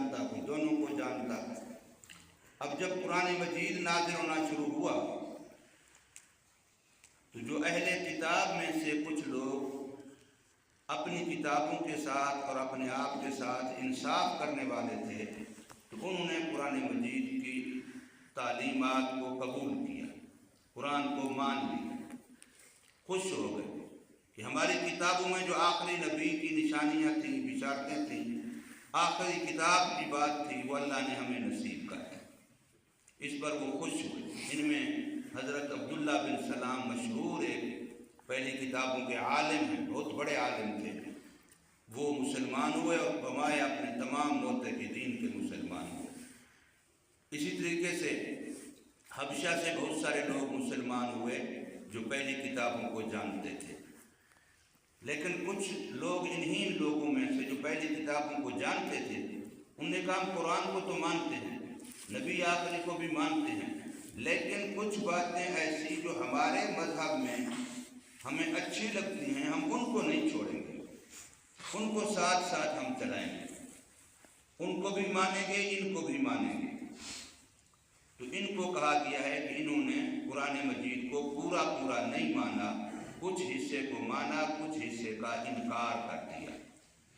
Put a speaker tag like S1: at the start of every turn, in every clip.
S1: جانتا کوئی دونوں کو جانتا۔ اب جب قرآن مجید نازل ہونا شروع ہوا تو جو اہل کتاب میں سے کچھ لوگ اپنی کتابوں کے ساتھ اور اپنے آپ کے ساتھ انصاف کرنے والے تھے تو انہوں نے قرآن مجید کی تعلیمات کو قبول کیا، قرآن کو مان لیا، خوش ہو گئے کہ ہماری کتابوں میں جو آخری نبی کی نشانیاں تھیں، بشارتیں تھیں، آخری کتاب کی بات تھی، وہ اللہ نے ہمیں نصیب کر دی۔ اس پر وہ خوش ہوئے۔ ان میں حضرت عبداللہ بن سلام مشہور ایک پہلی کتابوں کے عالم ہیں، بہت بڑے عالم تھے، وہ مسلمان ہوئے اور فرمایا اپنے تمام معتقدین کے مسلمان ہوئے۔ اسی طریقے سے حبشہ سے بہت سارے لوگ مسلمان ہوئے جو پہلی کتابوں کو جانتے تھے، لیکن کچھ لوگ انہی لوگوں میں سے جو پہلی کتابوں کو جانتے تھے انہوں نے کہا ہم قرآن کو تو مانتے ہیں، نبی آخری کو بھی مانتے ہیں، لیکن کچھ باتیں ایسی جو ہمارے مذہب میں ہمیں اچھی لگتی ہیں ہم ان کو نہیں چھوڑیں گے، ان کو ساتھ ساتھ ہم چلائیں گے، ان کو بھی مانیں گے ان کو بھی مانیں گے۔ تو ان کو کہا گیا ہے کہ انہوں نے قرآن مجید کو پورا نہیں مانا، کچھ حصے کو مانا، کچھ حصے کا انکار کر دیا،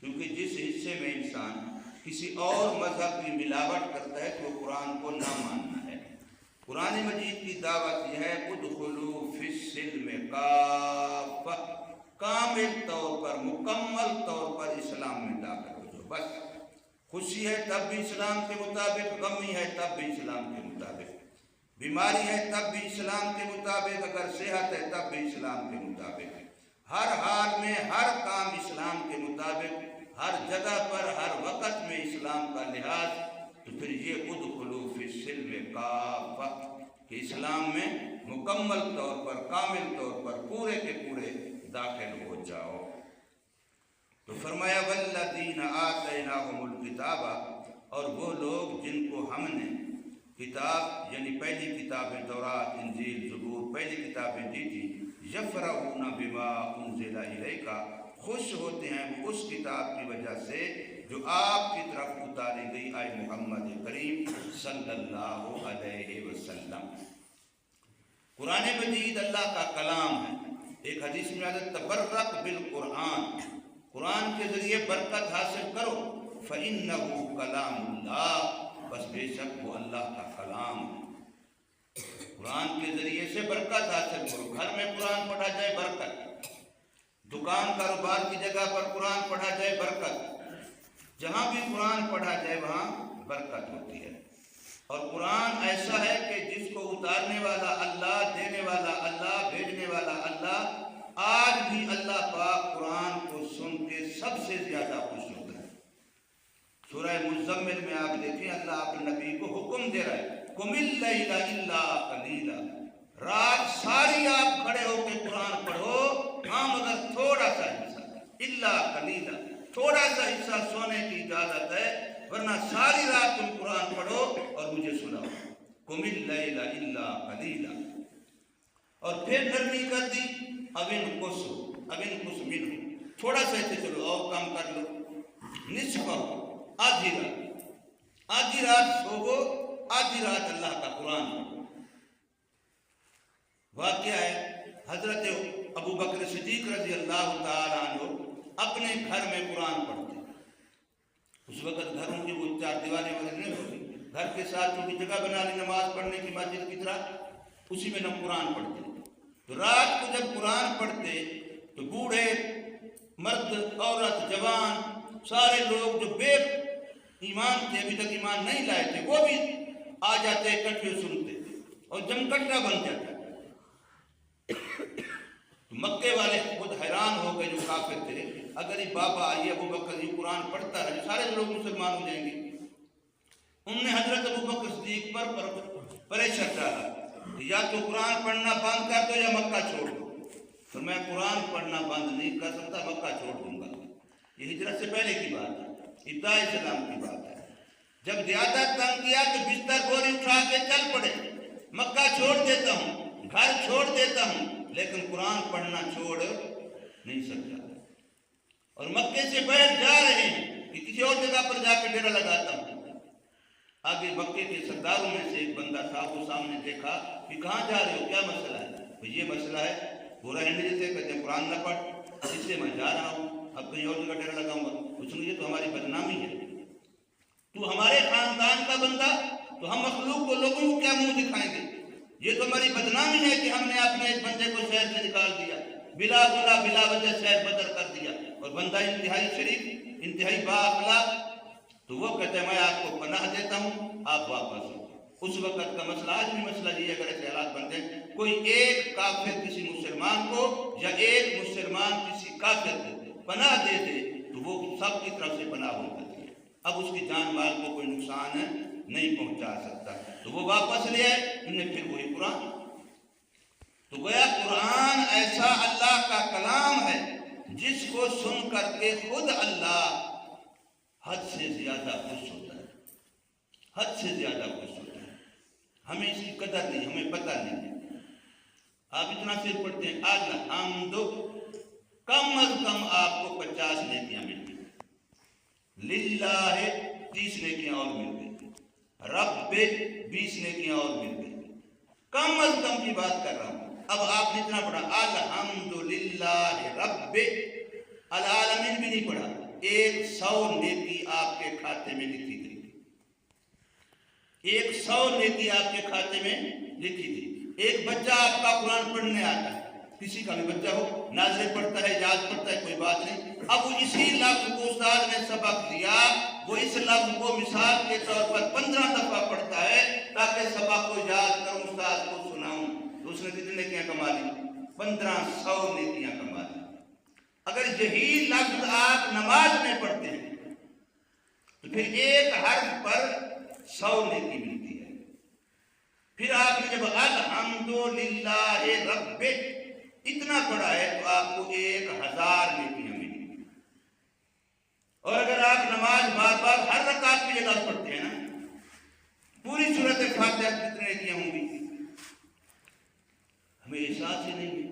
S1: کیونکہ جس حصے میں انسان کسی اور مذہب کی ملاوٹ کرتا ہے تو وہ قرآن کو نہ ماننا ہے۔ قرآن مجید کی دعوت یہ ہے ادخلوا فی السلم کافہ، کامل طور پر مکمل طور پر اسلام میں داخل ہو جاؤ، بس خوشی ہے تب بھی اسلام کے مطابق، غمی ہے تب بھی اسلام کے مطابق، بیماری ہے تب بھی اسلام کے مطابق، اگر صحت ہے تب بھی اسلام کے مطابق، ہر حال میں ہر کام اسلام کے مطابق، ہر جگہ پر ہر وقت میں اسلام کا لحاظ۔ تو پھر یہ ادخلوا فی السلم کافہ کہ اسلام میں مکمل طور پر، کامل طور پر، پورے کے پورے داخل ہو جاؤ۔ تو فرمایا والذین آتیناہم الکتاب، اور وہ لوگ جن کو ہم نے کتاب یعنی پہلی کتابیں تورات، انجیل، زبور، پہلی کتابیں دی تھی، یفرحون بما انزل الیک، خوش ہوتے ہیں وہ اس کتاب کی وجہ سے جو آپ کی طرف اتاری گئی آئے محمد کریم صلی اللہ علیہ وسلم۔ قرآن مجید اللہ کا کلام ہے۔ ایک حدیث میں آتا ہے تبرک بالقرآن، قرآن کے ذریعے برکت حاصل کرو، فإنہ کلام اللہ، بس بے شک وہ اللہ کا کلام ہے۔ قرآن کے ذریعے سے برکت حاصل کرو، گھر میں قرآن پڑھا جائے برکت، دکان کاروبار کی جگہ پر قرآن پڑھا جائے برکت، جہاں بھی قرآن پڑھا جائے وہاں برکت ہوتی ہے۔ اور قرآن ایسا ہے کہ جس کو اتارنے والا اللہ، دینے والا اللہ، بھیجنے والا اللہ، آج بھی اللہ پاک قرآن کو سن کے سب سے زیادہ خوش ہوتا ہے۔ سورہ مزمل میں آپ دیکھیں اللہ اپنے نبی کو حکم دے رہا ہے قم اللیل الا قلیلا، رات ساری آپ کھڑے ہو کے قرآن پڑھو، ہاں مگر تھوڑا سا حصہ، الا قلیلا، تھوڑا سا حصہ سونے کی اجازت ہے، ورنہ ساری رات تم قرآن پڑھو اور مجھے سناؤ۔ قم اللیل الا قلیلا، اور پھر نرمی کر دی اب انقص منہ، تھوڑا سا ایسے چلو اور کام کر لو، نصف آدھی رات سوگو، آدھی رات اللہ کا قرآن پڑھو۔ واقعہ ہے حضرت ابو بکر صدیق رضی اللہ تعالیٰ عنہ اپنے گھر میں قرآن پڑھتے، اس وقت گھروں کی وہ چار دیواریں وغیرہ نہیں ہوتی، گھر کے ساتھ ان کی جگہ بنا لی نماز پڑھنے کی مسجد کی طرح، اسی میں ہم قرآن پڑھتے۔ تو رات کو جب قرآن پڑھتے تو بوڑھے، مرد، عورت، جوان، سارے لوگ جو بے ایمان تھے، ابھی تک ایمان نہیں لائے تھے، وہ بھی آ جاتے، اکٹھے سنتے اور جم کٹا بن جاتا۔ مکے والے خود حیران ہو گئے جو کافر تھے، اگر یہ بابا یہ ابو بکر یہ قرآن پڑھتا ہے سارے لوگ مسلمان ہو جائیں گے۔ انہوں نے حضرت ابو بکر صدیق پر پریشر ڈالا، یا تو قرآن پڑھنا بند کر دو یا مکہ چھوڑ دو۔ تو میں قرآن پڑھنا بند نہیں کر سکتا، مکہ چھوڑ دوں گا۔ یہ ہجرت سے پہلے کی بات ہے، ابتداء اسلام کی بات ہے۔ جب زیادہ تنگ کیا تو بستر بوری اٹھا کے چل پڑے، مکہ چھوڑ دیتا ہوں، گھر چھوڑ دیتا ہوں، لیکن قرآن پڑھنا چھوڑ نہیں سکتا۔ اور مکے سے باہر جا رہے ہیں کہ کسی اور جگہ پر جا کے ڈیرا لگاتا ہوں، آگے مکے کے سرداروں میں سے ایک بندہ تھا، وہ سامنے دیکھا کہ کہاں جا رہے ہو، کیا مسئلہ ہے؟ یہ مسئلہ ہے، وہ رہنے دیتے، کہتے ہیں قرآن نہ پڑھ، اس سے میں جا رہا ہوں، اب کہیں اور جگہ ڈیرا لگاؤں گا۔ اس نے یہ تو ہماری بدنامی ہے، تو ہمارے خاندان کا بندہ، تو ہم مخلوق کو، لوگوں کو کیا منہ دکھائیں گے؟ یہ تو ہماری بدنامی ہے کہ ہم نے اپنے ایک بندے کو شہر سے نکال دیا، بلا گناہ بلا وجہ شہر بدر کر دیا، اور بندہ انتہائی شریف، انتہائی با اخلاق۔ تو وہ کہتے ہیں میں آپ کو پناہ دیتا ہوں، آپ واپس ہو۔ اس وقت کا مسئلہ، آج بھی مسئلہ یہ، اگر ایسے حالات بنتے ہیں، کوئی ایک کافر کسی مسلمان کو یا ایک مسلمان کسی کافر کو پناہ دے دے تو وہ سب کی طرف سے پناہ ہو جاتی ہے، اب اس کی جان مال کو کوئی نقصان نہیں پہنچا سکتا۔ تو وہ واپس لے آئے، انہوں نے پھر وہی قرآن، تو گویا قرآن ایسا اللہ کا کلام ہے جس کو سن کر کے خود اللہ حد سے زیادہ خوش ہوتا ہے، حد سے زیادہ خوش ہوتا ہے۔ ہمیں اس کی قدر نہیں، ہمیں پتہ نہیں ہے۔ آپ اتنا صرف پڑھتے ہیں الحمد، کم از کم آپ کو 50 نیکیاں ملتی ہیں، للہ 30 نیکیاں اور مل گئی، رب 20 نیکیاں اور مل گئی، کم از کم کی بات کر رہا ہوں۔ اب آپ نے اتنا پڑھا الحمدللہ رب العالمین بھی نہیں پڑھا، 100 نیکی آپ کے کھاتے میں لکھی گئی، 100 نیکی آپ کے کھاتے میں لکھی گئی۔ ایک بچہ آپ کا قرآن پڑھنے آتا ہے، کسی کا بھی بچہ ہو، ناظرے پڑھتا ہے، یاد پڑھتا ہے، کوئی بات نہیں، اب وہ اسی لفظ کو استاد نے سبق دیا، وہ اس لفظ کو مثال کے طور پر 15 دفعہ پڑھتا ہے تاکہ سبق کو یاد کروں، استاد کو سناؤں، تو اس نے کتنی نیکیاں کما لی؟ 1500 نیکیاں کما لی۔ اگر یہی لفظ آپ نماز میں پڑھتے ہیں تو پھر ایک حرف پر 100 نیکی ملتی ہے۔ پھر آپ نے جب الحمدللہ رب اتنا پڑھا ہے تو آپ کو 1000 نیکیاں ملی۔ اور اگر آپ نماز بار بار ہر رکعت کی جگہ پڑھتے ہیں نا، پوری سورۃ فاتحہ کتنے نیکیاں ہوں گی؟ ہمیں احساس ہی نہیں ہے۔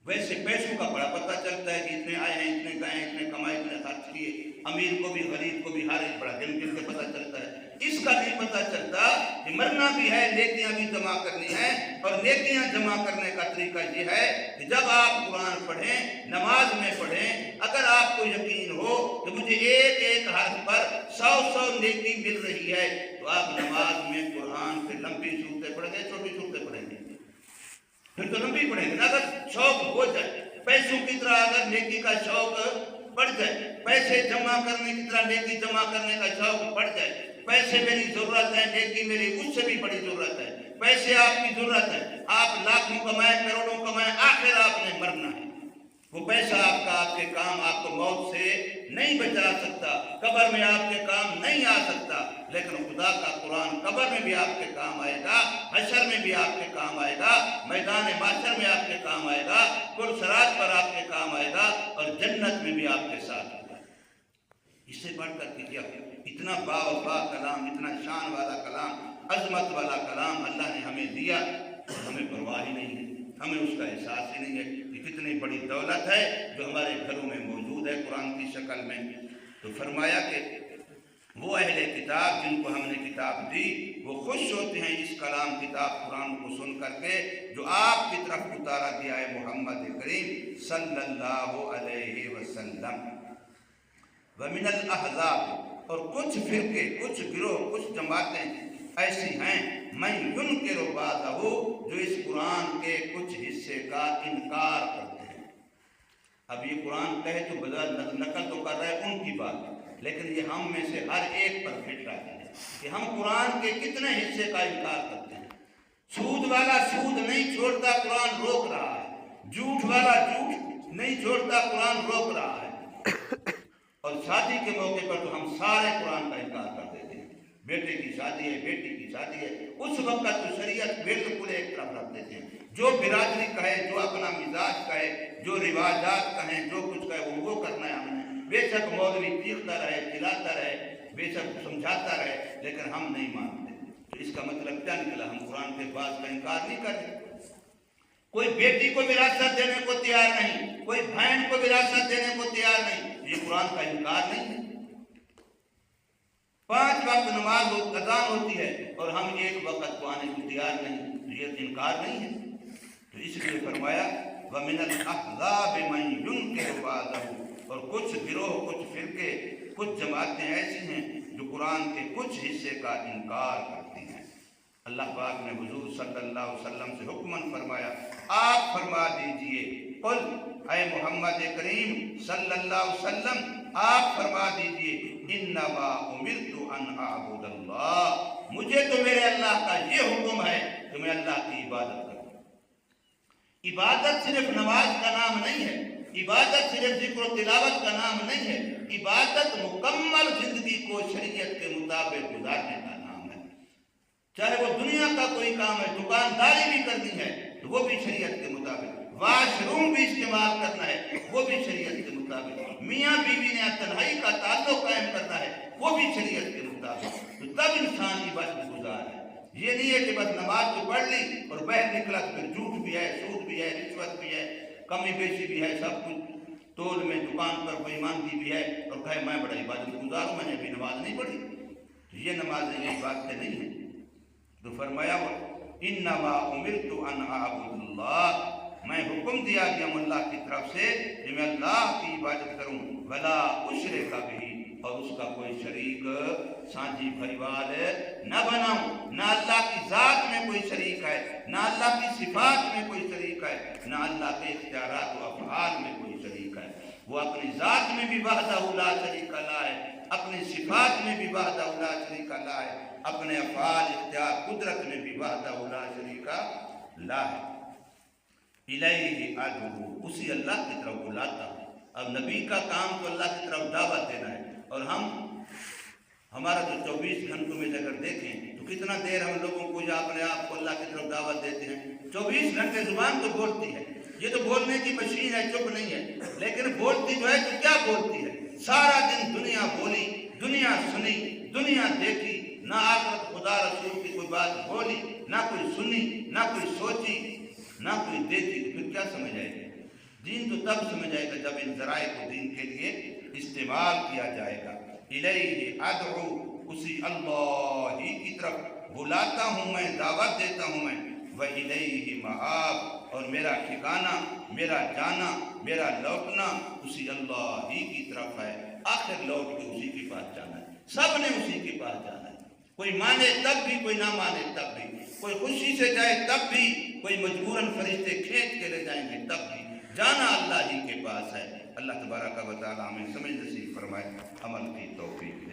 S1: ویسے پیسوں کا بڑا پتہ چلتا ہے کہ اتنے آئے ہیں، اتنے گئے ہیں، اتنے کمائے، اتنے خرچ کیے، امیر کو بھی غریب کو بھی ہر ایک بڑا دن کے پتہ چلتا ہے۔ اس کا نہیں پتہ چلتا کہ مرنا بھی ہے، نیکیاں بھی جمع کرنی ہے، اور نیکیاں جمع کرنے کا طریقہ یہ ہے کہ جب آپ قرآن پڑھیں، نماز میں پڑھیں، اگر آپ کو یقین ہو کہ مجھے ایک ایک حرف پر 100 نیکی مل رہی ہے، تو آپ نماز میں قرآن سے لمبی صورتیں پڑھیں گے، چھوٹی صورتیں پڑھیں گے؟ پھر تو لمبی پڑھیں گے نا۔ اگر شوق ہو جائے پیسوں کی طرح، اگر نیکی کا شوق بڑھ جائے، پیسے جمع کرنے کی طرح نیکی جمع کرنے کا شوق بڑھ جائے، پیسے میری ضرورت ہے، نیکی میری اس سے بھی بڑی ضرورت ہے، پیسے آپ کی ضرورت ہے، آپ لاکھوں کمائیں، کروڑوں کمائیں، آخر آپ نے مرنا ہے، وہ پیسہ آپ کا، آپ کے کام آپ کو موت سے نہیں بچا سکتا، قبر میں آپ کے کام نہیں آ سکتا، لیکن خدا کا قرآن قبر میں بھی آپ کے کام آئے گا، حشر میں بھی آپ کے کام آئے گا، میدان محشر میں آپ کے کام آئے گا، پل صراط پر آپ کے کام آئے گا، اور جنت میں بھی آپ کے ساتھ ہوگا۔ اس سے بڑھ کر کے کیا؟ اتنا باوفا کلام، اتنا شان والا کلام، عظمت والا کلام اللہ نے ہمیں دیا، اور ہمیں پرواہ ہی نہیں ہے، ہمیں اس کا احساس ہی نہیں ہے کہ کتنی بڑی دولت ہے جو ہمارے گھروں میں موجود ہے قرآن کی شکل میں۔ تو فرمایا کہ وہ اہل کتاب جن کو ہم نے کتاب دی، وہ خوش ہوتے ہیں اس کلام کتاب قرآن کو سن کر کے جو آپ کی طرف اتارا گیا ہے محمد کریم صلی اللہ علیہ وسلم۔ وَمِنَ الْأَحْزَابِ، اور کچھ فرقے، کچھ گروہ، کچھ جماعتیں ایسی ہیں مَن يُنْكِرُ بَعْضَهُ، جو اس قرآن کے کچھ حصے کا انکار کرتے ہیں۔ اب یہ قرآن کہے تو نقل تو کر رہے ہیں ان کی بات، لیکن یہ ہم میں سے ہر ایک پر فٹ رہتے ہیں کہ ہم قرآن کے کتنے حصے کا انکار کرتے ہیں۔ سود والا سود نہیں چھوڑتا، قرآن روک رہا ہے، جھوٹ والا جھوٹ نہیں چھوڑتا، قرآن روک رہا ہے، اور شادی کے موقع پر تو ہم سارے قرآن کا انکار کر دیتے ہیں۔ بیٹے کی شادی ہے، بیٹی کی شادی ہے، اس وقت تو شریعت بالکل ایک طرف رکھ دیتے ہیں، جو برادری کہے، جو اپنا مزاج کہے، جو رواجات کہیں، جو کچھ کہے وہ کرنا ہے ہم نے۔ بے شک مولوی چیختا رہے، چلاتا رہے، بے شک سمجھاتا رہے، لیکن ہم نہیں مانتے۔ تو اس کا مطلب کیا نکلا؟ ہم قرآن کے بعض کا انکار نہیں کر رہے۔ کوئی بیٹی کو وراثت دینے کو تیار نہیں، کوئی بہن کو وراثت دینے کو تیار نہیں، یہ قرآن کا انکار نہیں ہے۔ 5 وقت نماز اذان ہوتی ہے اور ہم ایک وقت کو آنے کو تیار نہیں، تو یہ انکار نہیں ہے؟ تو اس لیے فرمایا وَمِنَ الْأَحْزَابِ مَن يُنكِرُ بَعْضَهُ، اور کچھ گروہ، کچھ فرقے، کچھ جماعتیں ایسی ہیں جو قرآن کے کچھ حصے کا انکار کرتی ہیں۔ اللہ پاک نے حضور صلی اللہ علیہ وسلم سے حکماً فرمایا، آپ فرما دیجئے، قل، اے محمد کریم صلی اللہ علیہ وسلم آپ فرما دیجئے، انما امرت ان اعبد اللہ، مجھے تو میرے اللہ کا یہ حکم ہے کہ میں اللہ کی عبادت کروں۔ عبادت صرف نماز کا نام نہیں ہے، عبادت صرف ذکر و تلاوت کا نام نہیں ہے، عبادت مکمل زندگی کو شریعت کے مطابق گزارنے کا نام ہے۔ چاہے وہ دنیا کا کوئی کام ہے، دکانداری بھی کرنی ہے تو وہ بھی شریعت کے مطابق، واش روم بھی استعمال کرنا ہے وہ بھی شریعت کے مطابق، میاں بیوی نے تنہائی کا تعلق قائم کرنا ہے وہ بھی شریعت کے مطابق، تو تب انسان عبادت گزار ہے۔ یہ نہیں ہے کہ بس نماز تو پڑھ لی اور باہر نکلا تو پھر جھوٹ بھی ہے، سود بھی ہے، رشوت بھی ہے، کمی بیشی بھی ہے، سب کچھ تول میں دکان پر بے ایمانی بھی ہے، اور کہے میں بڑا عبادت گزار ہوں، میں نے ابھی نماز نہیں پڑھی۔ تو یہ نمازیں یہ عبادتیں نہیں ہیں۔ تو فرمایا انما امرت ان اعبد اللہ، میں حکم دیا گیا ہوں اللہ کی طرف سے کہ میں اللہ کی عبادت کروں، ولا اشرک بہ، اور اس کا کوئی شریک سانجی بھائیوال نہ بناؤں، نہ اللہ کی ذات میں کوئی شریک ہے، نہ اللہ کی صفات میں کوئی شریک ہے، نہ اللہ کے اختیارات و افعال میں کوئی شریک ہے۔ وہ اپنی ذات میں بھی وحدہ لا شریک لہ ہے، اپنی صفات میں بھی وحدہ لا شریک لہ ہے، اپنے افعال، اختیار، قدرت میں بھی وحدہ لا شریک لہ ہے۔ الیہ ادعو، اسی اللہ کی طرف بلاتا ہوں۔ اب نبی کا کام تو اللہ کی طرف دعوت دینا ہے، اور ہمارا جو 24 گھنٹوں میں اگر دیکھیں تو کتنا دیر ہم لوگوں کو یا اپنے آپ کو اللہ کی طرف دعوت دیتے ہیں۔ 24 گھنٹے زبان تو بولتی ہے، یہ تو بولنے کی مشین ہے، چپ نہیں ہے، لیکن بولتی جو ہے تو کیا بولتی ہے؟ سارا دن دنیا بولی، دنیا سنی، دنیا دیکھی، نہ آخرت خدا رسول کی کوئی بات بولی، نہ کوئی سنی، نہ کوئی سوچی، نہ کوئی دیکھی، تو پھر کیا سمجھ آئے گا؟ دین تو تب سمجھ آئے گا جب ان ذرائع کو دین کے لیے استعمال کیا جائے گا۔ الیہ ادعو، اسی اللہ ہی کی طرف بلاتا ہوں میں، دعوت دیتا ہوں میں، وَإِلَيْهِ مَآبِ، اور میرا ٹھکانہ، میرا جانا، میرا لوٹنا اسی اللہ ہی کی طرف ہے۔ آخر لوٹ کے اسی کے پاس جانا ہے، سب نے اسی کے پاس جانا ہے، کوئی مانے تب بھی، کوئی نہ مانے تب بھی، کوئی خوشی سے جائے تب بھی، کوئی مجبوراً فرشتے کھینچ کے لے جائیں گے تب بھی، جانا اللہ ہی کے پاس ہے۔ اللہ تبارک و تعالی ہمیں سمجھ نصیب فرمائے، عمل کی توفیق۔